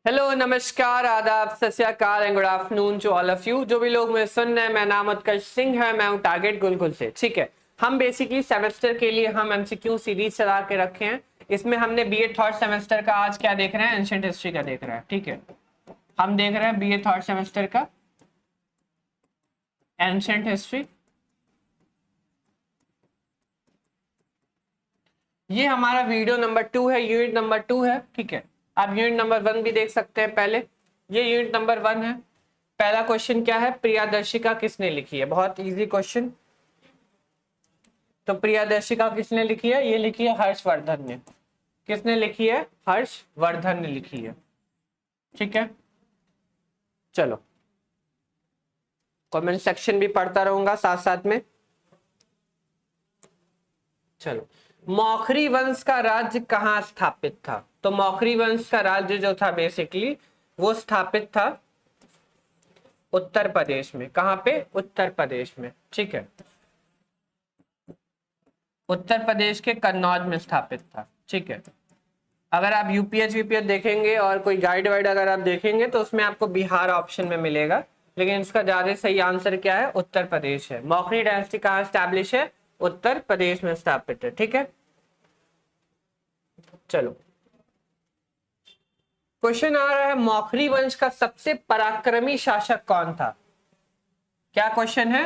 Hello, नमस्कार, आदाब, सत श्री अकाल and good afternoon to all of you. जो भी लोग मुझे सुन रहे हैं, मैं नाम उत्कर्ष सिंह है, मैं हूं टारगेट गुलगुल से। ठीक है, हम बेसिकली सेमेस्टर के लिए हम एमसीक्यू सीरीज चला के रखे हैं। इसमें हमने बीए थर्ड सेमेस्टर का आज क्या देख रहे हैं, एंशिएंट हिस्ट्री का देख रहे हैं। ठीक है, हम देख रहे हैं बीए थर्ड सेमेस्टर का एंशिएंट हिस्ट्री। ये हमारा वीडियो नंबर 2 है, यूनिट नंबर 2 है। ठीक है, आप यूनिट नंबर 1 भी देख सकते हैं पहले। ये यूनिट नंबर 1 है। पहला क्वेश्चन क्या है, प्रियादर्शिका किसने लिखी है? बहुत इजी क्वेश्चन। तो प्रियादर्शिका किसने लिखी है? ये लिखी है हर्षवर्धन ने। किसने लिखी है? हर्षवर्धन ने लिखी है। ठीक है, चलो कमेंट सेक्शन भी पढ़ता रहूंगा साथ साथ में। चलो, मौखरी वंश का राज्य कहाँ स्थापित था? तो मौखरी वंश का राज्य जो था बेसिकली वो स्थापित था उत्तर प्रदेश में। कहाँ पे? उत्तर प्रदेश में। ठीक है, उत्तर प्रदेश के कन्नौज में स्थापित था। ठीक है, अगर आप यूपीएच वीपीएच देखेंगे और कोई गाइड वाइड अगर आप देखेंगे तो उसमें आपको बिहार ऑप्शन में मिलेगा, लेकिन इसका ज्यादा सही आंसर क्या है? उत्तर प्रदेश है। मौखरी डायनेस्टी कहाँ स्टैब्लिश है? उत्तर प्रदेश में स्थापित है। ठीक है, चलो क्वेश्चन आ रहा है, मौखरी वंश का सबसे पराक्रमी शासक कौन था? क्या क्वेश्चन है?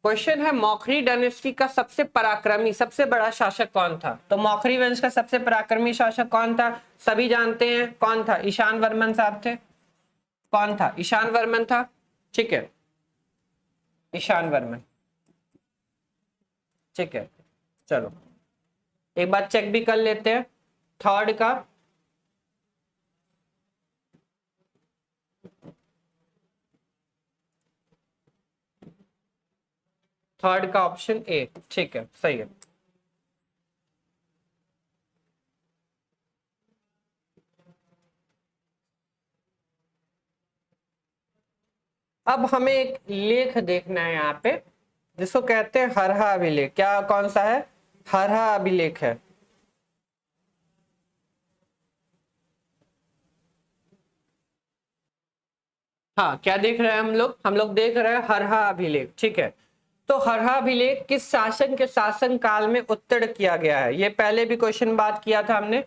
क्वेश्चन है मौखरी डायनेस्टी का सबसे पराक्रमी, सबसे बड़ा शासक कौन था? तो मौखरी वंश का सबसे पराक्रमी शासक कौन था? सभी जानते हैं कौन था? ईशान वर्मन साहब थे। कौन था? ईशान वर्मन था। ठीक है, ईशान वर्मन। ठीक है, चलो एक बार चेक भी कर लेते हैं थर्ड का। थर्ड का ऑप्शन ए। ठीक है, सही है। अब हमें एक लेख देखना है यहाँ पे जिसको कहते हैं हरहा अभिलेख। क्या, कौन सा है? हरहा अभिलेख है। हाँ, क्या देख रहे हैं हम लोग देख रहे हैं हरहा अभिलेख। ठीक है, तो हरहा अभिलेख किस शासन के शासन काल में उत्तीर्ण किया गया है? ये पहले भी क्वेश्चन बात किया था हमने।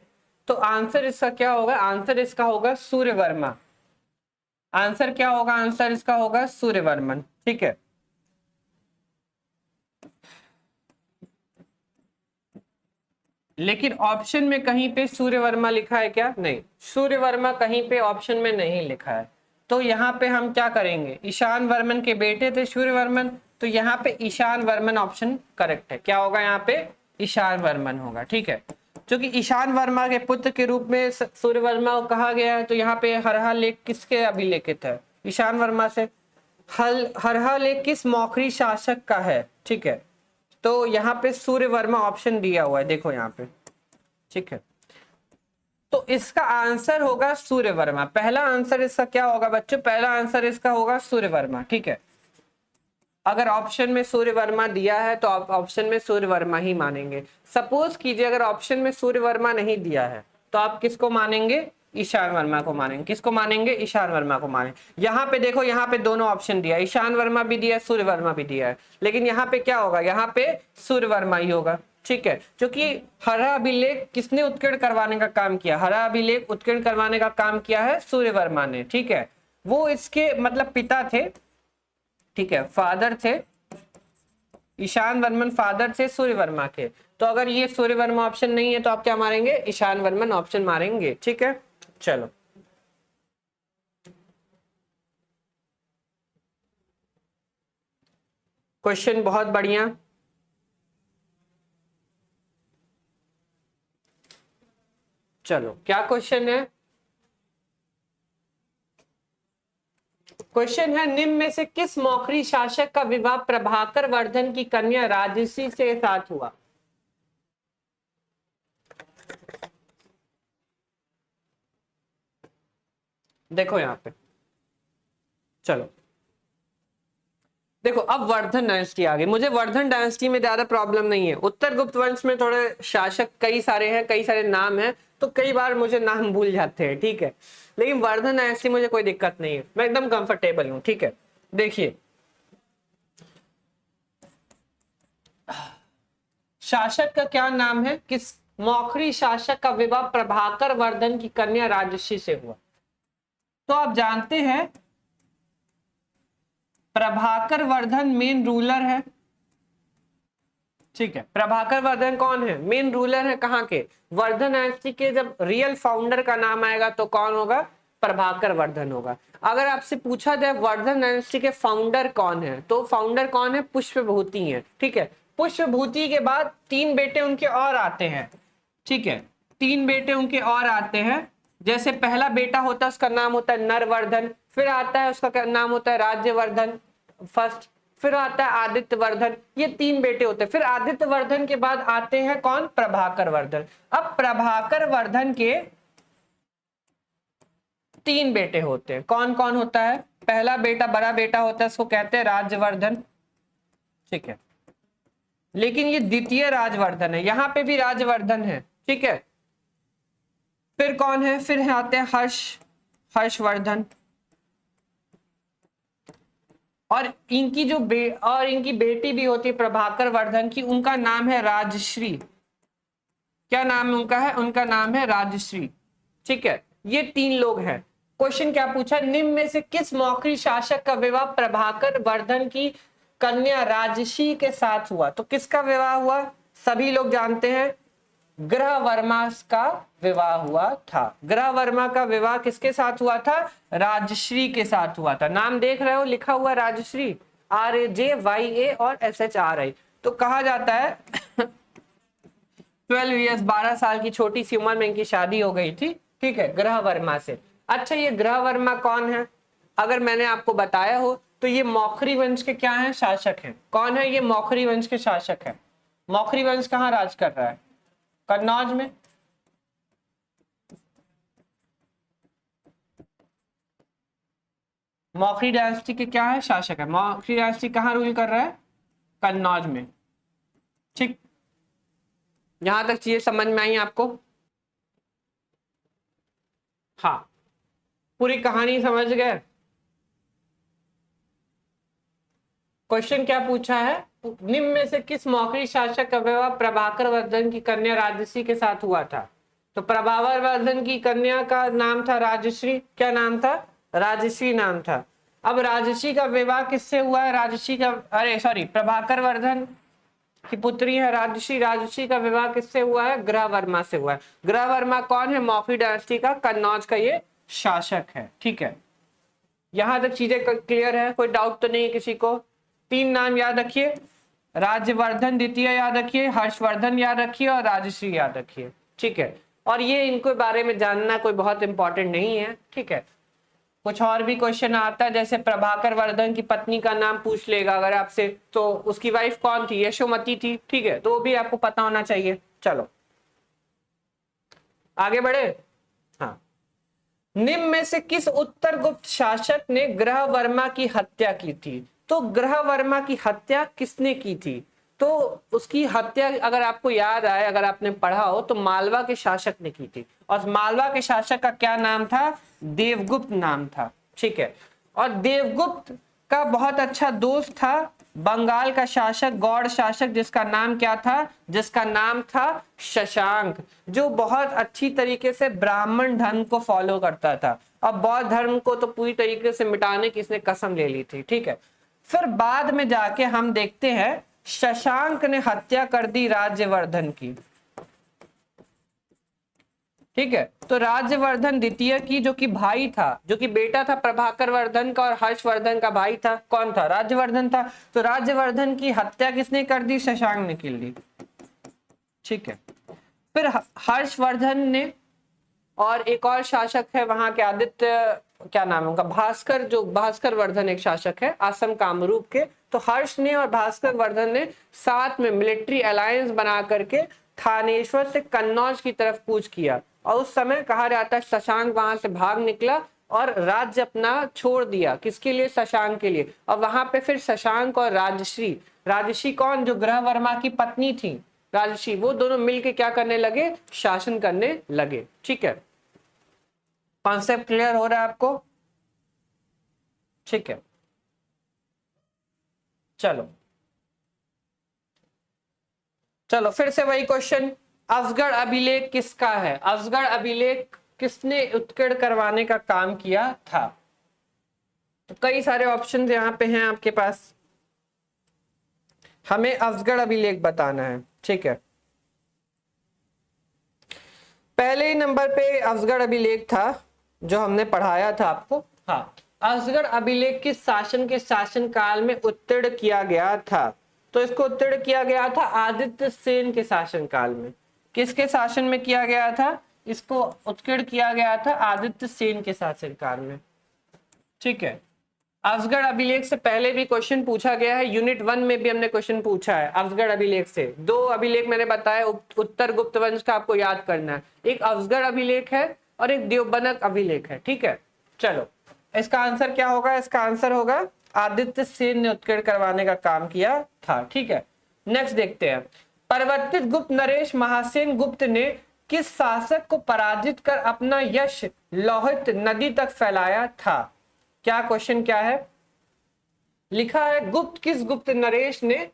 तो आंसर इसका क्या होगा? आंसर इसका होगा सूर्यवर्मा। आंसर क्या होगा? आंसर इसका होगा सूर्यवर्मन। ठीक है, लेकिन ऑप्शन में कहीं पे सूर्यवर्मा लिखा है क्या? नहीं, सूर्यवर्मा कहीं पे ऑप्शन में नहीं लिखा है। तो यहाँ पे हम क्या करेंगे? ईशान वर्मन के बेटे थे सूर्यवर्मन, तो यहाँ पे ईशान वर्मन ऑप्शन करेक्ट है। क्या होगा यहाँ पे? ईशान वर्मन होगा। ठीक है, क्योंकि ईशान वर्मा के पुत्र के रूप में सूर्यवर्मा को कहा गया है, तो यहाँ पे हरहा लेख किसके अभिलेखित है? ईशान वर्मा से। हरहा लेख किस मौखरी शासक का है? ठीक है, तो यहाँ पे सूर्यवर्मा ऑप्शन दिया हुआ है, देखो यहाँ पे। ठीक है, तो इसका आंसर होगा सूर्यवर्मा। पहला आंसर इसका क्या होगा बच्चों? पहला आंसर इसका होगा सूर्यवर्मा। ठीक है, अगर ऑप्शन में सूर्यवर्मा दिया है तो आप ऑप्शन में सूर्यवर्मा ही मानेंगे। सपोज कीजिए अगर ऑप्शन में सूर्यवर्मा नहीं दिया है तो आप किसको मानेंगे? ईशान वर्मा को मानेंगे। किसको मानेंगे? ईशान वर्मा को मानेंगे। यहाँ पे देखो, यहाँ पे दोनों ऑप्शन दिया, ईशान वर्मा भी दिया है, सूर्यवर्मा भी दिया है, लेकिन यहाँ पे क्या होगा? यहाँ पे सूर्यवर्मा ही होगा। ठीक है, क्योंकि हरा अभिलेख किसने उत्कीर्ण करवाने का काम किया? हरा अभिलेख उत्कीर्ण करवाने का काम किया है सूर्यवर्मा ने। ठीक है, वो इसके मतलब पिता थे। ठीक है, फादर थे, ईशान वर्मन फादर थे सूर्यवर्मा के। तो अगर ये सूर्यवर्मा ऑप्शन नहीं है तो आप क्या मारेंगे? ईशान वर्मन ऑप्शन मारेंगे। ठीक है, चलो क्वेश्चन बहुत बढ़िया। चलो क्या क्वेश्चन है? क्वेश्चन है, निम्न में से किस मौखरी शासक का विवाह प्रभाकर वर्धन की कन्या राजसी से साथ हुआ? देखो यहाँ पे, चलो देखो, अब वर्धन डायनेस्टी आ गई। मुझे वर्धन डायनेस्टी में ज्यादा प्रॉब्लम नहीं है। उत्तर गुप्त वंश में थोड़े शासक कई सारे हैं, कई सारे नाम हैं, तो कई बार मुझे नाम भूल जाते हैं, ठीक है। लेकिन वर्धन ऐसी मुझे कोई दिक्कत नहीं है, मैं एकदम कंफर्टेबल हूं, ठीक है। देखिए शासक का क्या नाम है, किस मौखरी शासक का विवाह प्रभाकर वर्धन की कन्या राजश्री से हुआ। तो आप जानते हैं प्रभाकर वर्धन मेन रूलर है, ठीक है। प्रभाकर वर्धन कौन है, मेन रूलर है कहाँ के, वर्धन डायनेस्टी के। जब रियल फाउंडर का नाम आएगा तो कौन होगा, प्रभाकर वर्धन होगा। अगर आपसे पूछा जाए वर्धन डायनेस्टी के फाउंडर कौन है, तो फाउंडर कौन है, पुष्पभूति है, ठीक है। पुष्पभूति के बाद 3 बेटे उनके और आते हैं, ठीक है। 3 बेटे उनके और आते हैं। जैसे पहला बेटा होता है उसका नाम होता है नरवर्धन, फिर आता है उसका नाम होता है राज्यवर्धन फर्स्ट, फिर आता है आदित्य वर्धन। ये 3 बेटे होते हैं। फिर आदित्य वर्धन के बाद आते हैं कौन, प्रभाकर वर्धन। अब प्रभाकर वर्धन के 3 बेटे होते हैं। कौन कौन होता है, पहला बेटा बड़ा बेटा होता है, उसको कहते हैं राजवर्धन, ठीक है। लेकिन ये द्वितीय राजवर्धन है, यहां पे भी राजवर्धन है, ठीक है। फिर कौन है, फिर आते हैं हर्षवर्धन। और इनकी इनकी बेटी भी होती है प्रभाकर वर्धन की, उनका नाम है राजश्री। क्या नाम उनका है, उनका नाम है राजश्री, ठीक है। ये 3 लोग हैं। क्वेश्चन क्या पूछा, निम्न में से किस मौखरी शासक का विवाह प्रभाकर वर्धन की कन्या राजश्री के साथ हुआ। तो किसका विवाह हुआ, सभी लोग जानते हैं ग्रह वर्मा का विवाह हुआ था। ग्रह वर्मा का विवाह किसके साथ हुआ था, राजश्री के साथ हुआ था। नाम देख रहे हो लिखा हुआ राजश्री, RAJYA और SHRI। तो कहा जाता है 12 ईयर्स 12 साल की छोटी सी उम्र में इनकी शादी हो गई थी, ठीक है, ग्रह वर्मा से। अच्छा ये ग्रह वर्मा कौन है, अगर मैंने आपको बताया हो तो ये मौखरी वंश के क्या है, शासक हैं। कौन है ये, मौखरी वंश के शासक है। मौखरी वंश कहाँ राज कर रहा है, कन्नौज में। मौखरी डायनेस्टी के क्या है, शासक है। मौखरी डायनेस्टी कहाँ रूल कर रहा है, कन्नौज में, ठीक। यहां तक चीजें समझ में आई आपको, हाँ पूरी कहानी समझ गए। क्वेश्चन क्या पूछा है, निम्न में से किस मौखरी शासक का विवाह प्रभाकर वर्धन की कन्या राजश्री के साथ हुआ था। तो प्रभाकर वर्धन की कन्या का नाम था राजश्री, क्या नाम था, राजश्री नाम था। अब राजश्री का विवाह किससे हुआ है, राजश्री का, अरे सॉरी, प्रभाकर वर्धन की पुत्री है राजश्री। राजश्री का विवाह किससे हुआ है, ग्रह वर्मा से हुआ है। ग्रह वर्मा कौन है, मौखरी डायनेस्टी का कन्नौज का ये शासक है, ठीक है। यहां तक चीजें क्लियर है, कोई डाउट तो नहीं किसी को। 3 नाम याद रखिए, राज्यवर्धन द्वितीय याद रखिए, हर्षवर्धन याद रखिए और राजश्री याद रखिए, ठीक है। और ये इनको बारे में जानना कोई बहुत इंपॉर्टेंट नहीं है, ठीक है। कुछ और भी क्वेश्चन आता है, जैसे प्रभाकर वर्धन की पत्नी का नाम पूछ लेगा अगर आपसे, तो उसकी वाइफ कौन थी, यशोमती थी, ठीक है, तो वो भी आपको पता होना चाहिए। चलो आगे बढ़े। हाँ, निम्न में से किस उत्तर गुप्त शासक ने ग्रह वर्मा की हत्या की थी। तो ग्रह वर्मा की हत्या किसने की थी, तो उसकी हत्या अगर आपको याद आए, अगर आपने पढ़ा हो, तो मालवा के शासक ने की थी। और मालवा के शासक का क्या नाम था, देवगुप्त नाम था, ठीक है। और देवगुप्त का बहुत अच्छा दोस्त था बंगाल का शासक, गौड़ शासक, जिसका नाम क्या था, जिसका नाम था शशांक, जो बहुत अच्छी तरीके से ब्राह्मण धर्म को फॉलो करता था। अब बौद्ध धर्म को तो पूरी तरीके से मिटाने की इसने कसम ले ली थी, ठीक है। फिर बाद में जाके हम देखते हैं शशांक ने हत्या कर दी राज्यवर्धन की, ठीक है। तो राज्यवर्धन द्वितीय की, जो कि भाई था, जो कि बेटा था प्रभाकर वर्धन का और हर्षवर्धन का भाई था, कौन था, राज्यवर्धन था। तो राज्यवर्धन की हत्या किसने कर दी, शशांक ने कर दी, ठीक है। फिर हर्षवर्धन ने, और एक और शासक है वहां के, आदित्य, क्या नाम है उनका, भास्कर, जो भास्कर वर्धन एक शासक है असम कामरूप के। तो हर्ष ने और भास्कर वर्धन ने साथ में मिलिट्री अलायंस बना करके थानेश्वर से कन्नौज की तरफ कूच किया। और उस समय कहा जाता है शशांक वहां से भाग निकला और राज्य अपना छोड़ दिया, किसके लिए, शशांक के लिए। और वहां पे फिर शशांक और राजश्री, राजश्री कौन, जो ग्रह वर्मा की पत्नी थी, राजर्षि, वो दोनों मिलके क्या करने लगे, शासन करने लगे। ठीक है, कॉन्सेप्ट क्लियर हो रहा है आपको? ठीक है, चलो चलो फिर से वही क्वेश्चन, असगढ़ अभिलेख किसका है? असगढ़ अभिलेख किसने उत्कीर्ण करवाने का काम किया था? तो कई सारे ऑप्शन यहाँ पे हैं आपके पास, हमें असगढ़ अभिलेख बताना है। ठीक है, पहले ही नंबर पे असगढ़ अभिलेख था जो हमने पढ़ाया था आपको। हाँ, असगढ़ अभिलेख किस शासन के शासन काल में उत्तीर्ण किया गया था? तो इसको उत्तीर्ण किया गया था आदित्य सेन के शासन काल में। किसके शासन में किया गया था? इसको उत्कीर्ण किया गया था आदित्य सेन के शासन काल में। ठीक है, असगढ़ अभिलेख से पहले भी क्वेश्चन पूछा गया है, यूनिट 1 में भी हमने क्वेश्चन पूछा है असगढ़ अभिलेख से। दो अभिलेख मैंने बताया उत्तर गुप्त वंश का, आपको याद करना है, एक असगढ़ अभिलेख है और एक देवबनक अभिलेख है। ठीक है, चलो इसका आंसर क्या होगा? इसका आंसर होगा आदित्य सेन ने उत्कीर्ण करवाने का काम किया था। ठीक है, नेक्स्ट देखते हैं, परिवर्तित गुप्त नरेश महासेन गुप्त ने किस शासक को पराजित कर अपना यश लोहित नदी तक फैलाया था? क्या क्वेश्चन क्या है? लिखा है गुप्त किस गुप्त नरेश ने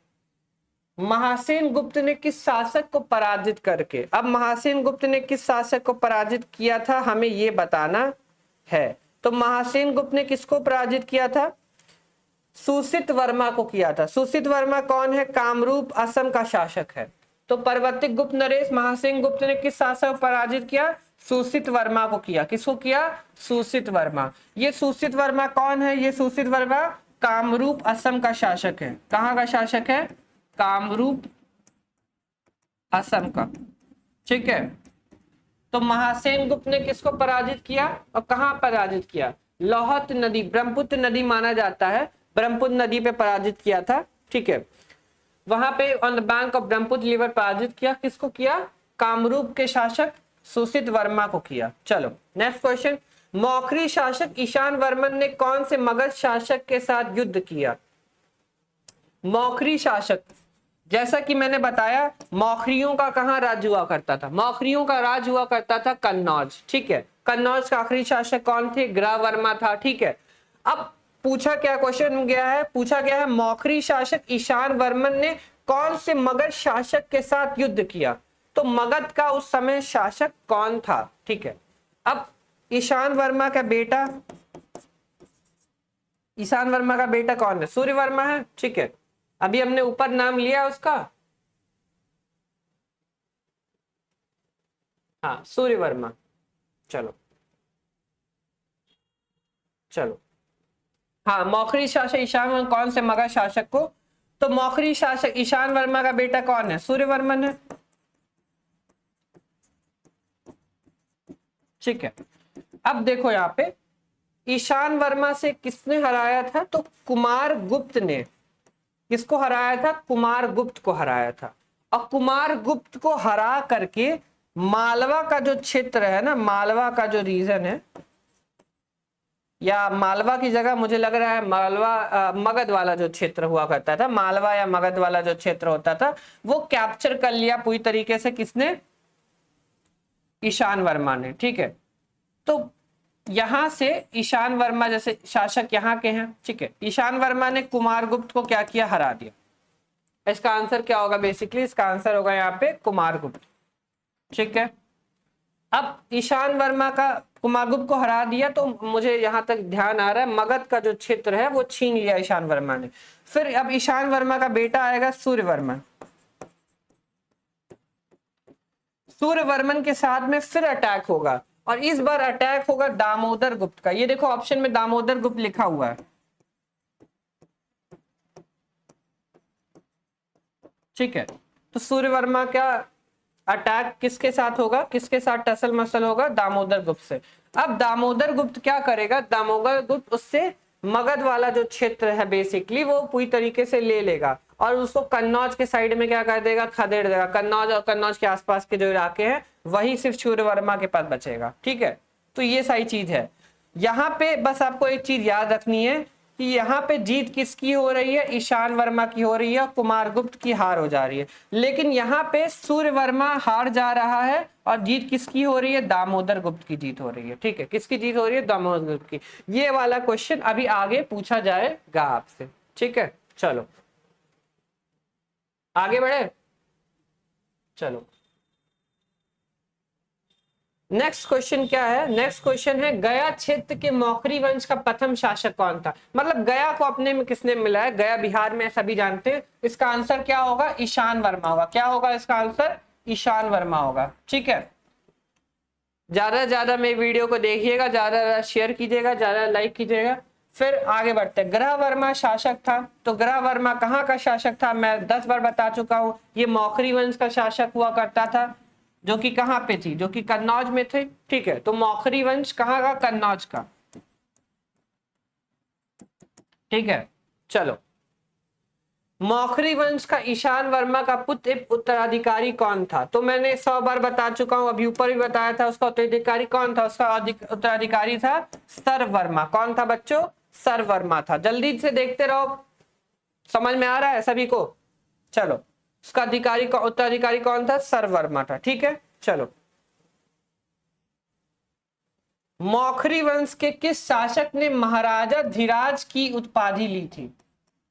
महासेन गुप्त ने किस शासक को पराजित करके। अब महासेन गुप्त ने किस शासक को पराजित किया था हमें ये बताना है। तो महासेन गुप्त ने किसको पराजित किया था? सुसित वर्मा को किया था। सुसित वर्मा कौन है? कामरूप असम का शासक है। तो परिवर्तित गुप्त नरेश महासेन गुप्त ने किस शासक को पराजित किया? सुसित वर्मा को किया। किसको किया? सुसित वर्मा। ये सुसित वर्मा कौन है? ये सुसित वर्मा कामरूप असम का शासक है। कहाँ का शासक है? कामरूप असम का। ठीक है, तो महासेन गुप्त ने किसको पराजित किया और कहां पराजित किया? लोहित नदी, ब्रह्मपुत्र नदी माना जाता है, ब्रह्मपुत्र नदी पे पराजित किया था। ठीक है, वहां पे on the bank of Brahmaputra river पराजित किया। किसको किया? कामरूप के शासक सुसित वर्मा को किया। चलो नेक्स्ट क्वेश्चन, मौखरी शासक ईशान वर्मन ने कौन से मगध शासक के साथ युद्ध किया? मौखरी शासक, जैसा कि मैंने बताया मौखरियों का कहां राज हुआ करता था? मौखरियों का राज हुआ करता था कन्नौज। ठीक है, कन्नौज का आखिरी शासक कौन थे? ग्रह वर्मा था। ठीक है, अब पूछा क्या क्वेश्चन गया है? पूछा गया है मौखरी शासक ईशान वर्मन ने कौन से मगध शासक के साथ युद्ध किया? तो मगध का उस समय शासक कौन था? ठीक है, अब ईशान वर्मा का बेटा, ईशान वर्मा का बेटा कौन है? सूर्य वर्मा है। ठीक है, अभी हमने ऊपर नाम लिया उसका, हाँ सूर्य वर्मा। चलो चलो, हाँ मौखरी शासक ईशान वर्मा कौन से मगध शासक को? तो मौखरी शासक ईशान वर्मा का बेटा कौन है? सूर्य वर्मन है। ठीक है, अब देखो यहाँ पे ईशान वर्मा से किसने हराया था? तो कुमार गुप्त ने। किसको हराया था? कुमार गुप्त को हराया था। और कुमार गुप्त को हरा करके मालवा का जो क्षेत्र है ना, मालवा का जो रीजन है, या मालवा की जगह मुझे लग रहा है मालवा मगध वाला जो क्षेत्र हुआ करता था, मालवा या मगध वाला जो क्षेत्र होता था, वो कैप्चर कर लिया पूरी तरीके से। किसने? ईशान वर्मा ने। ठीक है, तो यहां से ईशान वर्मा जैसे शासक यहाँ के हैं। ठीक है, ईशान वर्मा ने कुमार गुप्त को क्या किया? हरा दिया। इसका आंसर क्या होगा? बेसिकली इसका आंसर होगा यहाँ पे कुमार गुप्त। ठीक है, अब ईशान वर्मा का कुमार गुप्त को हरा दिया, तो मुझे यहां तक ध्यान आ रहा है मगध का जो क्षेत्र है वो छीन लिया ईशान वर्मा ने। फिर अब ईशान वर्मा का बेटा आएगा सूर्य वर्मन। सूर्य वर्मन के साथ में फिर अटैक होगा, और इस बार अटैक होगा दामोदर गुप्त का। ये देखो ऑप्शन में दामोदर गुप्त लिखा हुआ है। ठीक है, तो सूर्य वर्मा का अटैक किसके साथ होगा? किसके साथ टसल मसल होगा? दामोदर गुप्त से। अब दामोदर गुप्त क्या करेगा? दामोदर गुप्त उससे मगध वाला जो क्षेत्र है बेसिकली वो पूरी तरीके से ले लेगा और उसको कन्नौज के साइड में क्या कर देगा? खदेड़ देगा। कन्नौज और कन्नौज के आसपास के जो इलाके हैं वही सिर्फ सूर्य वर्मा के पास बचेगा। ठीक है, तो ये सारी चीज है। यहाँ पे बस आपको एक चीज याद रखनी है, कि यहाँ पे जीत किसकी हो रही है, ईशान वर्मा की हो रही है, कुमारगुप्त की हार हो जा रही है। लेकिन यहाँ पे सूर्य वर्मा हार जा रहा है और जीत किसकी हो रही है, दामोदर गुप्त की जीत हो रही है। ठीक है, किसकी जीत हो रही है, दामोदर गुप्त की। ये वाला क्वेश्चन अभी आगे पूछा जाएगा आपसे। ठीक है, चलो आगे बढ़े। चलो नेक्स्ट क्वेश्चन क्या है, नेक्स्ट क्वेश्चन है गया क्षेत्र के मौखरी वंश का प्रथम शासक कौन था। मतलब गया को अपने में किसने मिला है, गया बिहार में सभी जानते हैं। इसका आंसर क्या होगा, ईशान वर्मा होगा। क्या होगा इसका आंसर, ईशान वर्मा होगा। ठीक है, ज्यादा से ज्यादा मेरी वीडियो को देखिएगा, ज्यादा शेयर कीजिएगा, ज्यादा लाइक कीजिएगा। फिर आगे बढ़ते हैं, ग्रह वर्मा शासक था। तो ग्रह वर्मा कहाँ का शासक था, मैं 10 बार बता चुका हूं। ये मौखरी वंश का शासक हुआ करता था, जो कि कहाँ पे थी, जो कि कन्नौज में थे। ठीक है, तो मौखरी वंश कहाँ का, कन्नौज का। ठीक है, चलो मौखरी वंश का ईशान वर्मा का पुत्र उत्तराधिकारी कौन था। तो मैंने 100 बार बता चुका हूं, अभी ऊपर भी बताया था। उसका उत्तराधिकारी कौन था, उसका उत्तराधिकारी था सर्व वर्मा। कौन था बच्चों, सर्व वर्मा था। जल्दी से देखते रहो, समझ में आ रहा है सभी को। चलो उसका अधिकारी का उत्तराधिकारी कौन था, सर्व वर्मा था। ठीक है, चलो मौखरी वंश के किस शासक ने महाराजा धीराज की उपाधि ली थी।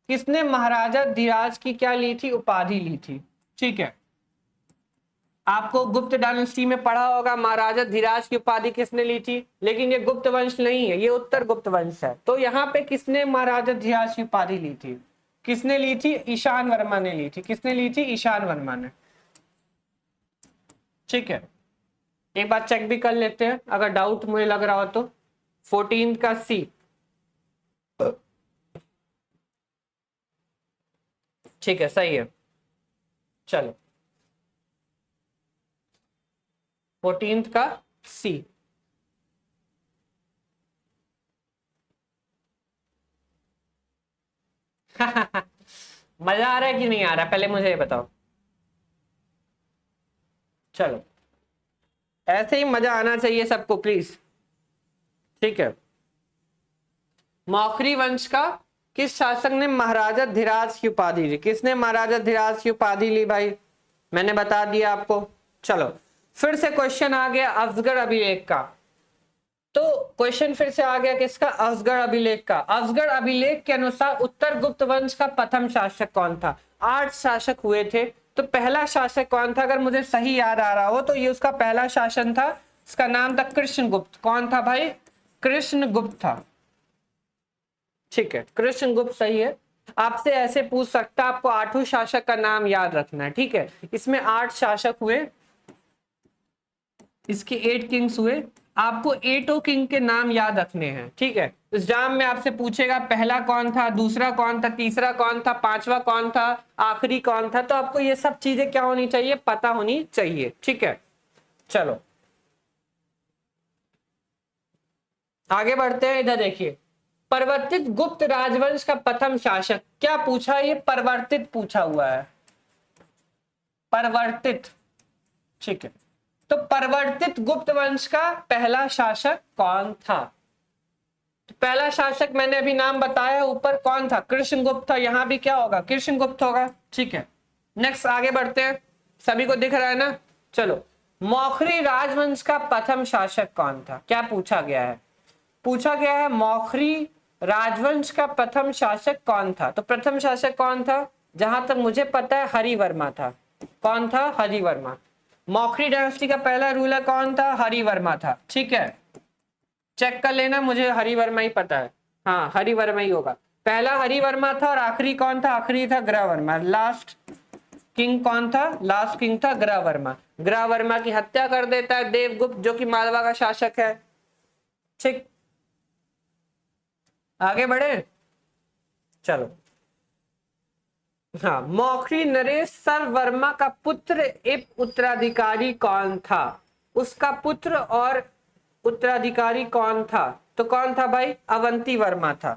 किसने महाराजा धीराज की क्या ली थी, उपाधि ली थी। ठीक है, आपको गुप्त डायनेस्टी में पढ़ा होगा महाराजा धीराज की उपाधि किसने ली थी, लेकिन ये गुप्त वंश नहीं है, ये उत्तर गुप्त वंश है। तो यहाँ पे किसने महाराजा धीराज की उपाधि ली थी, किसने ली थी, ईशान वर्मा ने ली थी। किसने ली थी, ईशान वर्मा ने। ठीक है, एक बार चेक भी कर लेते हैं अगर डाउट मुझे लग रहा हो तो। 14 का सी, ठीक है सही है। चलो 14 का सी। मजा आ रहा है कि नहीं आ रहा, पहले मुझे ये बताओ। चलो ऐसे ही मजा आना चाहिए सबको प्लीज। ठीक है, मौखरी वंश का किस शासक ने महाराजा धीराज की उपाधि ली। किसने महाराजा धीराज की उपाधि ली भाई, मैंने बता दिया आपको। चलो फिर से क्वेश्चन आ गया अफजगढ़ अभिलेख का। तो क्वेश्चन फिर से आ गया किसका, अफजगढ़ अभिलेख का। अफजगढ़ अभिलेख के अनुसार उत्तर गुप्त वंश का प्रथम शासक कौन था। 8 शासक हुए थे, तो पहला शासक कौन था, अगर मुझे सही याद आ रहा हो तो ये उसका पहला शासन था। इसका नाम था कृष्णगुप्त। कौन था भाई, कृष्णगुप्त था। ठीक है, कृष्णगुप्त सही है। आपसे ऐसे पूछ सकता, आपको 8 शासक का नाम याद रखना है। ठीक है, इसमें 8 शासक हुए, इसके 8 किंग्स हुए। आपको 8 किंग के नाम याद रखने हैं। ठीक है, एग्जाम में आपसे पूछेगा पहला कौन था, दूसरा कौन था, तीसरा कौन था, पांचवा कौन था, आखिरी कौन था। तो आपको ये सब चीजें क्या होनी चाहिए, पता होनी चाहिए। ठीक है, चलो आगे बढ़ते हैं। इधर देखिए, परिवर्तित गुप्त राजवंश का प्रथम शासक। क्या पूछा, ये परिवर्तित पूछा हुआ है, परिवर्तित। ठीक है, तो परिवर्तित गुप्त वंश का पहला शासक कौन था। तो पहला शासक मैंने अभी नाम बताया ऊपर, कौन था, कृष्णगुप्त था। यहां भी क्या होगा, कृष्णगुप्त होगा। ठीक है, नेक्स्ट आगे बढ़ते हैं, सभी को दिख रहा है ना। चलो मौखरी राजवंश का प्रथम शासक कौन था। क्या पूछा गया है, पूछा गया है मौखरी राजवंश का प्रथम शासक कौन था। तो प्रथम शासक कौन था, जहां तक मुझे पता है हरिवर्मा था। कौन था, हरिवर्मा। मौखरी डायनेस्टी का पहला रूलर कौन था, हरिवर्मा था। ठीक है, चेक कर लेना, मुझे हरिवर्मा ही पता है। हाँ हरिवर्मा ही होगा, पहला हरिवर्मा था। और आखिरी कौन था, आखिरी था ग्रहवर्मा। लास्ट किंग कौन था, लास्ट किंग था ग्रहवर्मा। ग्रहवर्मा की हत्या कर देता है देवगुप्त, जो कि मालवा का शासक है। ठीक, आगे बढ़े। चलो हाँ, मौखरी नरेश सर वर्मा का पुत्र एक उत्तराधिकारी कौन था। उसका पुत्र और उत्तराधिकारी कौन था। तो कौन था भाई, अवंती वर्मा था।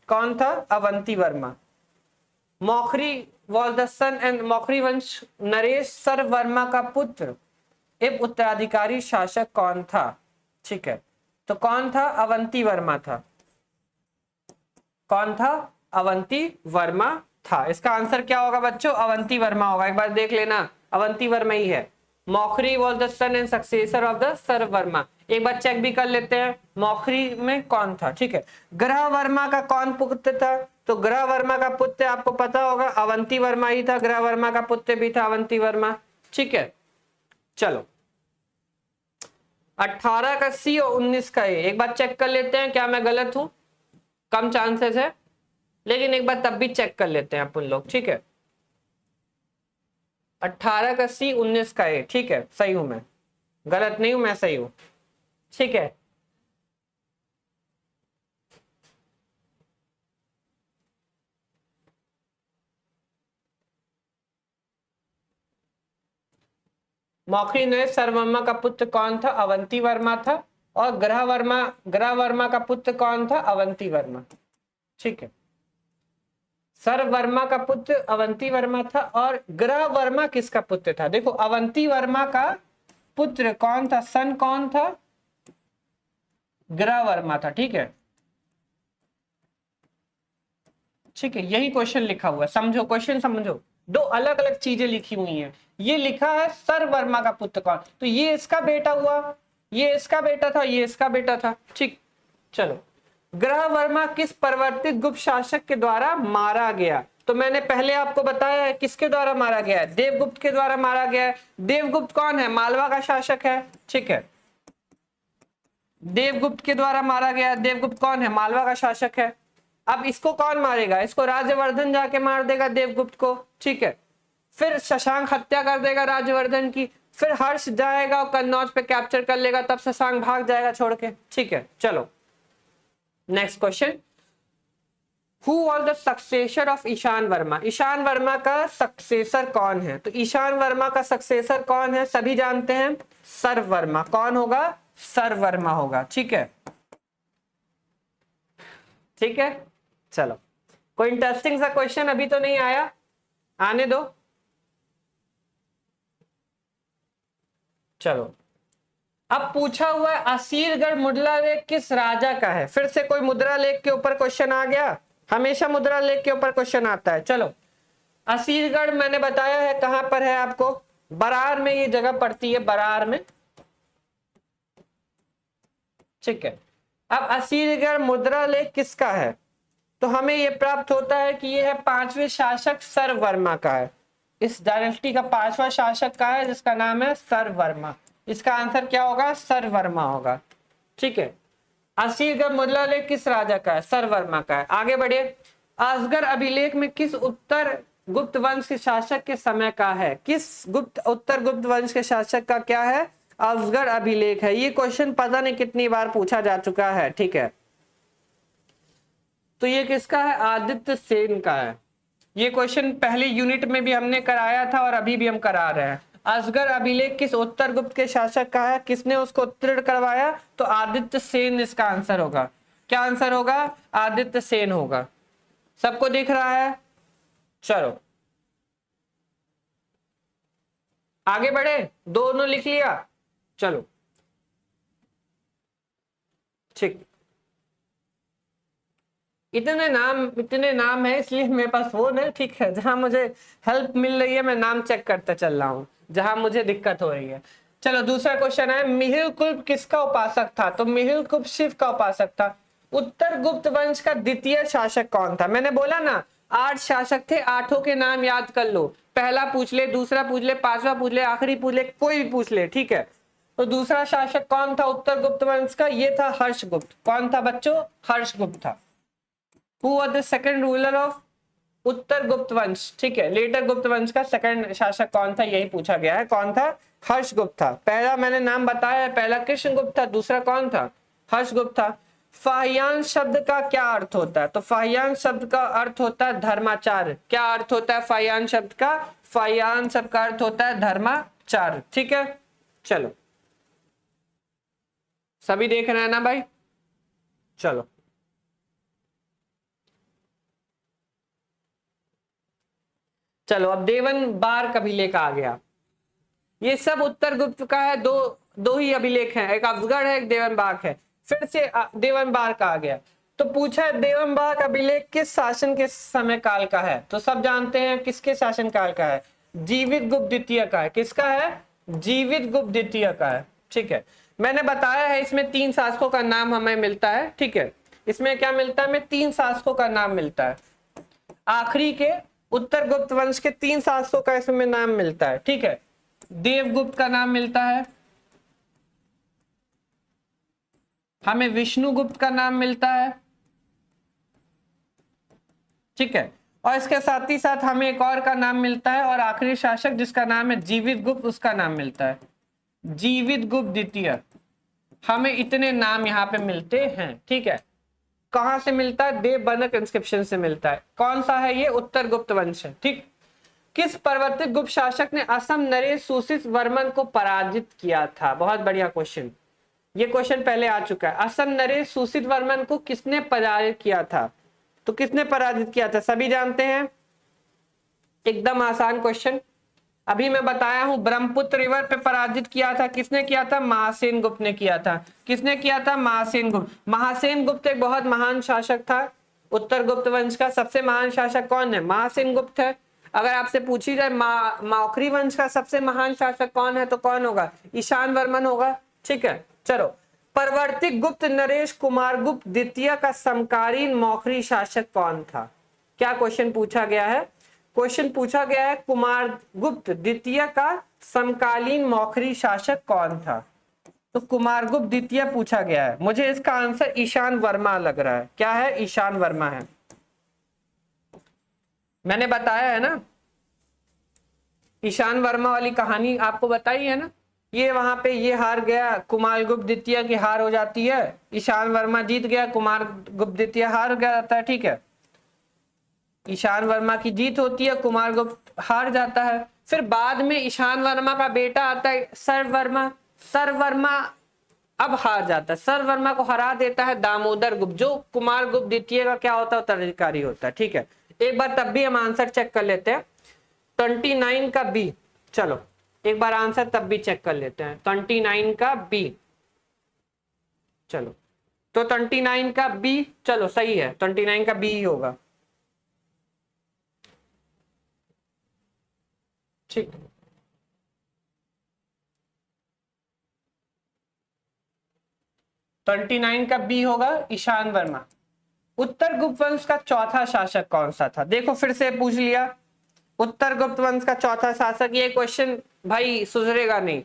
कौन था, Avanti Varma. Maukhari was the son and Maukhari वंश नरेश सर वर्मा का पुत्र एक उत्तराधिकारी शासक कौन था। ठीक है, तो कौन था, अवंती वर्मा था। कौन था? अवंती वर्मा था। इसका आंसर क्या होगा बच्चों? अवंती वर्मा होगा। एक बार देख लेना, अवंती वर्मा ही है। Maukhari was the son and successor of the Sar Varma. एक बार चेक भी कर लेते हैं मौखरी में कौन था। ठीक है, ग्रह वर्मा का कौन पुत्र था? तो ग्रह वर्मा का पुत्र आपको पता होगा अवंती वर्मा ही था। ग्रह वर्मा का पुत्र भी था अवंती वर्मा। ठीक है, चलो 18 का सी और 19 का ए। एक बार चेक कर लेते हैं, क्या मैं गलत हूं? कम चांसेस है, लेकिन एक बार तब भी चेक कर लेते हैं अपन लोग। ठीक है, 18 का सी 19 का ए। ठीक है, सही हूं मैं, गलत नहीं हूं मैं, सही हूं। ठीक है, मौखरी नरेश सर्ववर्मा का पुत्र कौन था? अवंती वर्मा था। और ग्रह वर्मा का पुत्र कौन था? अवंती वर्मा। ठीक है, सर वर्मा का पुत्र अवंती वर्मा था। और ग्रह वर्मा किसका पुत्र था? देखो, अवंती वर्मा का पुत्र कौन था? सन कौन था? ग्रह वर्मा था। ठीक है, ठीक है, यही क्वेश्चन लिखा हुआ है, समझो क्वेश्चन समझो। दो अलग अलग चीजें लिखी हुई हैं। ये लिखा है सर वर्मा का पुत्र कौन, तो ये इसका बेटा हुआ, ये इसका बेटा था, ये इसका बेटा था। ठीक, चलो, ग्रह वर्मा किस परिवर्तित गुप्त शासक के द्वारा मारा गया? तो मैंने पहले आपको बताया है किसके द्वारा मारा गया है? देवगुप्त के द्वारा मारा गया है। देवगुप्त कौन है? मालवा का शासक है। ठीक है, देवगुप्त के द्वारा मारा गया। देवगुप्त कौन है? मालवा का शासक है। अब इसको कौन मारेगा? इसको राज्यवर्धन जाके मार देगा देवगुप्त को। ठीक है, फिर शशांक हत्या कर देगा राज्यवर्धन की। फिर हर्ष जाएगा और कन्नौज पे कैप्चर कर लेगा, तब शशांक भाग जाएगा छोड़ के। ठीक है, चलो next question, who was the successor of Ishan Varma? Ishan Varma का सक्सेसर कौन है? तो ईशान वर्मा का सक्सेसर कौन है? सभी जानते हैं, सर्व वर्मा। कौन होगा? सर्व वर्मा होगा। ठीक है, ठीक है, चलो कोई इंटरेस्टिंग सा क्वेश्चन अभी तो नहीं आया, आने दो। चलो, अब पूछा हुआ है असीरगढ़ मुद्रा लेख किस राजा का है? फिर से कोई मुद्रा लेख के ऊपर क्वेश्चन आ गया। हमेशा मुद्रा लेख के ऊपर क्वेश्चन आता है। चलो, असीरगढ़ मैंने बताया है कहां पर है आपको, बरार में ये जगह पड़ती है, बरार में। ठीक है, अब असीरगढ़ मुद्रा लेख किसका है? तो हमें यह प्राप्त होता है कि यह है पांचवें शासक सर्व वर्मा का है। इस डायनेस्टी का पांचवा शासक का है जिसका नाम है सर्व वर्मा। इसका आंसर क्या होगा? सर्व वर्मा होगा। ठीक है, असीरगढ़ मुद्रा लेख किस राजा का है? सर्व वर्मा का है। आगे बढ़े, असगर अभिलेख में किस उत्तर गुप्त वंश के शासक के समय का है? किस उत्तर गुप्त वंश के शासक का क्या है? असगर अभिलेख है। ये क्वेश्चन पता नहीं कितनी बार पूछा जा चुका है। ठीक है, तो ये किसका है? आदित्य सेन का है। ये क्वेश्चन पहले यूनिट में भी हमने कराया था और अभी भी हम करा रहे हैं। असगर अभिलेख किस उत्तर गुप्त के शासक का है? किसने उसको उत्तीर्ण करवाया? तो आदित्य सेन इसका आंसर होगा। क्या आंसर होगा? आदित्य सेन होगा। सबको दिख रहा है? चलो आगे बढ़े, दोनों लिख लिया। चलो ठीक, इतने नाम है इसलिए मेरे पास फोन है। ठीक है, जहां मुझे हेल्प मिल रही है मैं नाम चेक करते चल रहा हूं, जहां मुझे दिक्कत हो रही है। चलो दूसरा क्वेश्चन है, मिहिर कुल्प किसका उपासक था? तो मिहिर कुल्प शिव का उपासक था। उत्तर गुप्त वंश का द्वितीय शासक कौन था? मैंने बोला ना 8 शासक थे, 8 के नाम याद कर लो। पहला पूछ ले, दूसरा पूछ ले, पांचवा पूछ ले, आखिरी पूछ ले, कोई भी पूछ ले। ठीक है, तो दूसरा शासक कौन था उत्तर गुप्त वंश का? ये था हर्षगुप्त। कौन था बच्चों? हर्षगुप्त था। Who was the second ruler of उत्तर गुप्त वंश? ठीक है, लेटर गुप्त वंश का सेकंड शासक कौन था, यही पूछा गया है। कौन था? हर्षगुप्त था। पहला मैंने नाम बताया है, पहला कृष्णगुप्त था, दूसरा कौन था? हर्षगुप्त था। फाहियान शब्द का क्या अर्थ होता है? तो फाहियान शब्द का अर्थ होता है धर्माचार्य। क्या अर्थ होता है फाहियान शब्द का? फाहियान शब्द का अर्थ होता है धर्माचार्य। ठीक है, चलो सभी देख रहे हैं ना भाई? चलो चलो, अब देवन बार का अभिलेख आ गया। ये सब उत्तर गुप्त का है। दो दो ही अभिलेख हैं, एक अफजगढ़ है, एक देवन बार है। फिर से देवन बार का आ गया। तो पूछा है देवमबाग अभिलेख किस शासन के समय काल का है, तो सब जानते हैं किसके शासन काल का है, जीवित गुप्त द्वितीय का है। किसका है, जीवित गुप्त द्वितीय का है। ठीक है, मैंने बताया है इसमें 3 शासकों का नाम हमें मिलता है। ठीक है, इसमें क्या मिलता है, हमें 3 शासकों का नाम मिलता है। आखिरी के उत्तर गुप्त वंश के 3 शासकों का इसमें नाम मिलता है। ठीक है, देवगुप्त का नाम मिलता है, हमें विष्णुगुप्त का नाम मिलता है। ठीक है, और इसके साथ ही साथ हमें एक और का नाम मिलता है, और आखिरी शासक जिसका नाम है जीवित गुप्त, उसका नाम मिलता है जीवित गुप्त द्वितीय। हमें इतने नाम यहाँ पे मिलते हैं। ठीक है, कहां से मिलता है, देव बनक इंस्क्रिप्शन से मिलता है। कौन सा है ये, उत्तर गुप्त वंश है। ठीक, किस परिवर्तित गुप्त शासक ने असम नरेश सुशील वर्मन को पराजित किया था, बहुत बढ़िया क्वेश्चन, ये क्वेश्चन पहले आ चुका है। असम नरेश सुशील वर्मन को किसने पराजित किया था, तो किसने पराजित किया था, सभी जानते हैं, एकदम आसान क्वेश्चन। अभी मैं बताया हूं, ब्रह्मपुत्र रिवर पे पराजित किया था, किसने किया था, महासेन गुप्त ने किया था। किसने किया था, महासेन गुप्त। महासेन गुप्त एक बहुत महान शासक था, उत्तर गुप्त वंश का सबसे महान शासक कौन है, महासेन गुप्त है। अगर आपसे पूछी जाए मौखरी वंश का सबसे महान शासक कौन है, तो कौन होगा, ईशान वर्मन होगा। ठीक है, चलो, परवर्ती गुप्त नरेश कुमार गुप्त द्वितीय का समकालीन मौखरी शासक कौन था। क्या क्वेश्चन पूछा गया है, क्वेश्चन पूछा गया है कुमार गुप्त द्वितीय का समकालीन मौखरी शासक कौन था। तो कुमार गुप्त द्वितीय पूछा गया है, मुझे इसका आंसर ईशान वर्मा लग रहा है। क्या है, ईशान वर्मा है। मैंने बताया है ना, ईशान वर्मा वाली कहानी आपको बताई है ना, ये वहां पे ये हार गया, कुमार गुप्त द्वितीय की हार हो जाती है, ईशान वर्मा जीत गया, कुमार गुप्त द्वितीय हार जाता है। ठीक है, ईशान वर्मा की जीत होती है, कुमार गुप्त हार जाता है। फिर बाद में ईशान वर्मा का बेटा आता है सर्व वर्मा, सर्व वर्मा अब हार जाता है, सर्व वर्मा को हरा देता है दामोदर गुप्त, जो कुमार गुप्त द्वितीय का क्या होता है, उत्तराधिकारी होता है। ठीक है, एक बार तब भी हम आंसर चेक कर लेते हैं, 29 का बी। चलो एक बार आंसर तब भी चेक कर लेते हैं, 29 का बी। चलो, तो 29 का बी, चलो सही है, 29 का बी ही होगा। ठीक, तो 29 का बी होगा ईशान वर्मा। उत्तर गुप्त वंश का चौथा शासक कौन सा था, देखो फिर से पूछ लिया, उत्तर गुप्त वंश का चौथा शासक। ये क्वेश्चन भाई सुधरेगा नहीं,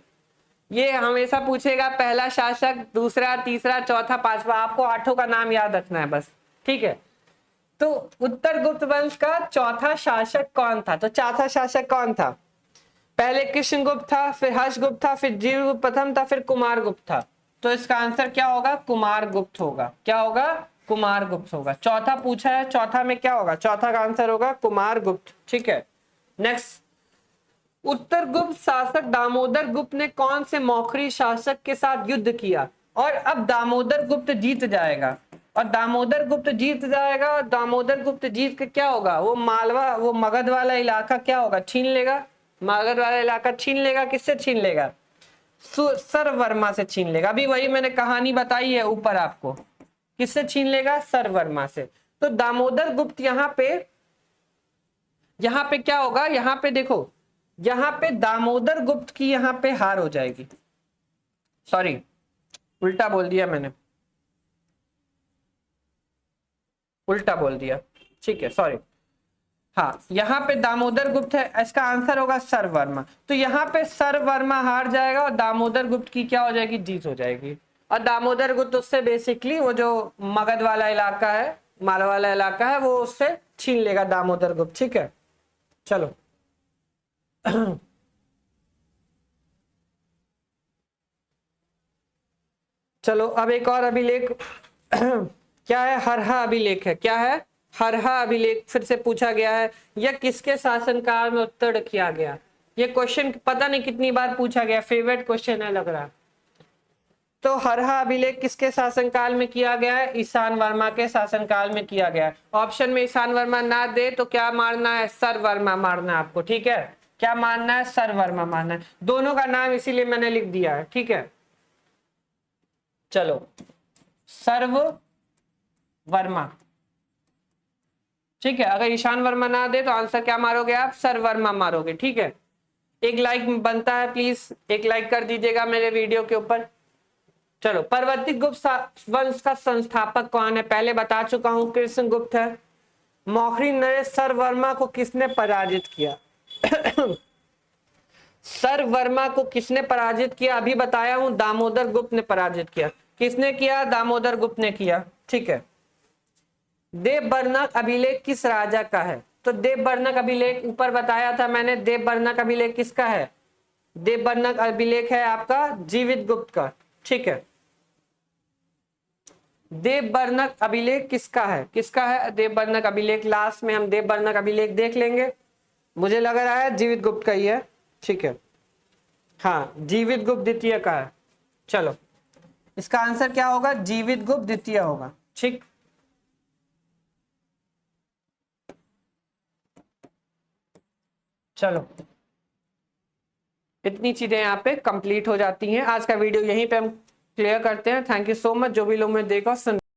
ये हमेशा पूछेगा पहला शासक, दूसरा, तीसरा, चौथा, पांचवा, आपको 8 का नाम याद रखना है बस। ठीक है, तो उत्तर गुप्त वंश का चौथा शासक कौन था, तो चौथा शासक कौन था, पहले कृष्णगुप्त था, फिर हर्षगुप्त था, फिर जीवगुप्त प्रथम था, फिर कुमार गुप्त था। तो इसका आंसर क्या होगा, कुमार गुप्त होगा। क्या होगा, कुमार गुप्त होगा। चौथा पूछा है, चौथा में क्या होगा, चौथा का आंसर होगा कुमार गुप्त। ठीक है, नेक्स्ट, उत्तर गुप्त शासक दामोदर गुप्त ने कौन से मौखरी शासक के साथ युद्ध किया, और अब दामोदर गुप्त जीत जाएगा, और दामोदर गुप्त जीत जाएगा, और दामोदर गुप्त जीत के क्या होगा, वो मालवा, वो मगध वाला इलाका क्या होगा, छीन लेगा, मगध वाला इलाका छीन लेगा। किससे छीन लेगा, सर्व वर्मा से छीन लेगा। अभी वही मैंने कहानी बताई है ऊपर आपको, किससे छीन लेगा, सर्व वर्मा से। तो दामोदर गुप्त यहाँ पे क्या होगा, यहाँ पे देखो, यहाँ पे दामोदर गुप्त की यहाँ पे हार हो जाएगी, सॉरी उल्टा बोल दिया मैंने, उल्टा बोल दिया। ठीक है, सॉरी, हाँ, यहाँ पे दामोदर गुप्त है, इसका आंसर होगा सर्व वर्मा। तो यहाँ पे सर्व वर्मा हार जाएगा, और दामोदर गुप्त की क्या हो जाएगी, जीत हो जाएगी। और दामोदर गुप्त उससे बेसिकली वो जो मगध वाला इलाका है, मालवा वाला इलाका है, वो उससे छीन लेगा दामोदर गुप्त। ठीक है, चलो चलो अब एक और अभिलेख क्या है, हरहा अभिलेख है। क्या है, हरहा अभिलेख फिर से पूछा गया है, यह किसके शासनकाल में उत्तीर्ण किया गया। ये क्वेश्चन पता नहीं कितनी बार पूछा गया, फेवरेट क्वेश्चन है लग रहा। तो हरहा अभिलेख किसके शासनकाल में किया गया है, ईशान वर्मा के शासनकाल में किया गया है। ऑप्शन में ईशान वर्मा ना दे तो क्या मारना है, सर्व वर्मा मारना है आपको। ठीक है, क्या मानना है, सर्व वर्मा मानना है, दोनों का नाम इसीलिए मैंने लिख दिया है। ठीक है, चलो, सर्व वर्मा। ठीक है, अगर ईशान वर्मा ना दे तो आंसर क्या मारोगे आप? सर वर्मा मारोगे। ठीक है, एक लाइक बनता है, प्लीज एक लाइक कर दीजिएगा मेरे वीडियो के ऊपर। चलो, परवर्ती गुप्त वंश का संस्थापक कौन है? पहले बता चुका हूं, कृष्ण गुप्त है। मौखरी नरेश सर वर्मा को किसने पराजित किया? सर वर्मा को किसने पराजित किया? अभी बताया हूं, दामोदर गुप्त ने पराजित किया। किसने किया? दामोदर गुप्त ने किया। ठीक है, देवबर्मक अभिलेख किस राजा का है? तो देवबर्मक अभिलेख ऊपर बताया था मैंने, देवबर्मक अभिलेख किसका है? देवबर्मक अभिलेख है आपका जीवित गुप्त का। ठीक है, देवबर्मक अभिलेख किसका है? किसका है देवबर्मक अभिलेख? लास्ट में हम देवबर्मक अभिलेख देख लेंगे। मुझे लग रहा है जीवित गुप्त का ही है। ठीक है, हाँ, जीवित गुप्त द्वितीय का है। चलो, इसका आंसर क्या होगा? जीवित गुप्त द्वितीय होगा। ठीक, चलो, इतनी चीजें यहाँ पे कंप्लीट हो जाती हैं। आज का वीडियो यहीं पे हम क्लियर करते हैं। थैंक यू सो मच जो भी लोग मैं देखा सुन